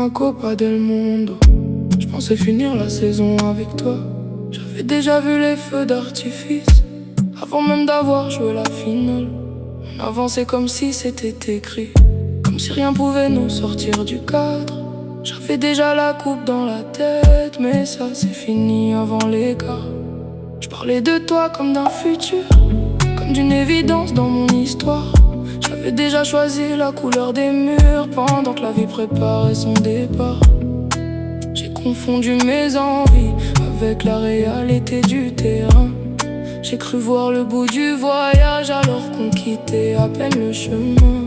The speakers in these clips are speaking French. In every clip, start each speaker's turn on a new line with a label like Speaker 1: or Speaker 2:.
Speaker 1: ma copa del mundo. Je pensais finir la saison avec toi. J'avais déjà vu les feux d'artifice avant même d'avoir joué la finale. On avançait comme si c'était écrit, comme si rien pouvait nous sortir du cadre. J'avais déjà la coupe dans la tête, mais ça c'est fini avant l'écart. Je parlais de toi comme d'un futur, comme d'une évidence dans mon histoire. J'avais déjà choisi la couleur des murs pendant que la vie préparait son départ. J'ai confondu mes envies avec la réalité du terrain. J'ai cru voir le bout du voyage alors qu'on quittait à peine le chemin.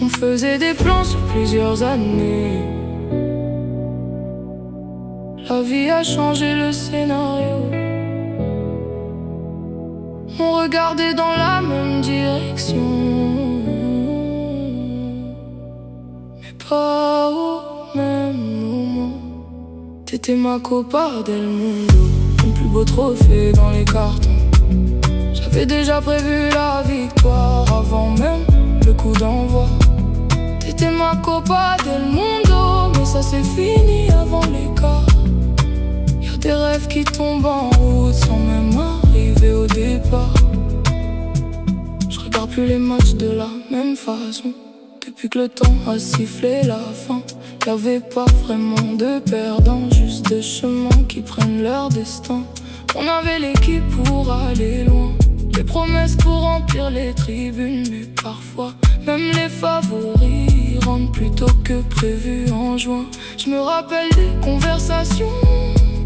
Speaker 1: On faisait des plans sur plusieurs années. La vie a changé le scénario. On regardait dans la même direction, mais pas au même moment. T'étais ma copa del mundo, mon plus beau trophée dans les cartons. J'avais déjà prévu la victoire avant même le coup d'envoi. T'étais ma copa del mundo, mais ça c'est fini avant l'écart. Y'a des rêves qui tombent en route sans même arriver au départ. Je regarde plus les matchs de la même façon. Depuis que le temps a sifflé la fin, y'avait pas vraiment de perdants, juste des chemins qui prennent leur destin. On avait l'équipe pour aller loin, les promesses pour remplir les tribunes. Mais parfois, même les favoris rentrent plus tôt que prévu en juin. Je me rappelle des conversations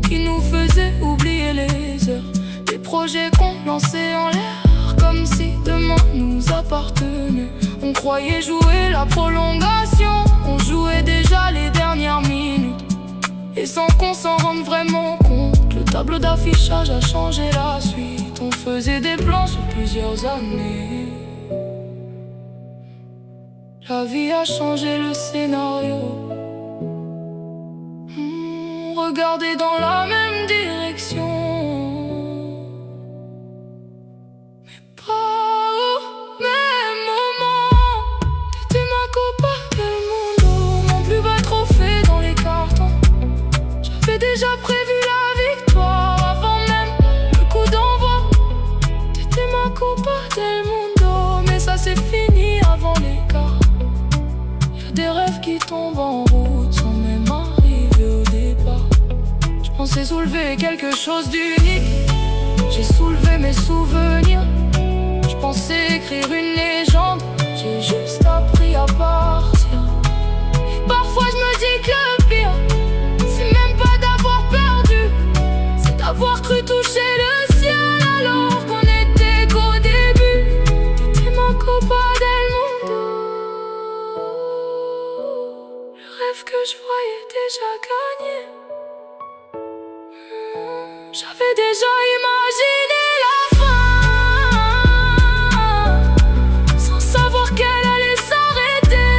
Speaker 1: qui nous faisaient oublier les heures, des projets qu'on lançait en l'air comme si demain nous appartenait. On croyait jouer la prolongation, on jouait déjà les dernières minutes. Et sans qu'on s'en rende vraiment compte, le tableau d'affichage a changé la suite. On faisait des plans sur plusieurs années. La vie a changé le scénario. Regardez dans la même direction, mais pas au même moment. T'étais ma copa del mundo, mon plus bas trophée dans les cartons. J'avais déjà prévu la victoire avant même le coup d'envoi. T'étais ma copa del mundo, mais ça c'est fini avant l'écart. Y'a des rêves qui tombent en route sans même arriver au départ. Je pensais soulever quelque chose d'unique, j'ai soulevé mes souvenirs. Je pensais écrire une légende, j'ai juste appris à partir. Et parfois je me dis que le pire, c'est même pas d'avoir perdu, c'est d'avoir cru toucher le ciel alors qu'on était qu'au début. T'étais ma copa del mundo, le rêve que je voyais déjà gagné. J'avais déjà imaginé la fin, sans savoir qu'elle allait s'arrêter.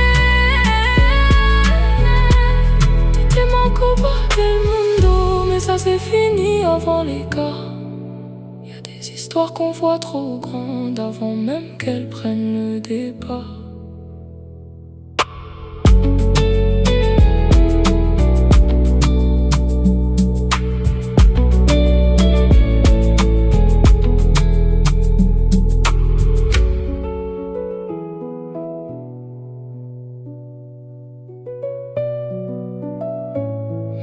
Speaker 1: T'étais mon copa del mundo, mais ça c'est fini avant l'écart. Y'a des histoires qu'on voit trop grandes avant même qu'elles prennent le départ.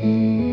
Speaker 1: Mm-hmm.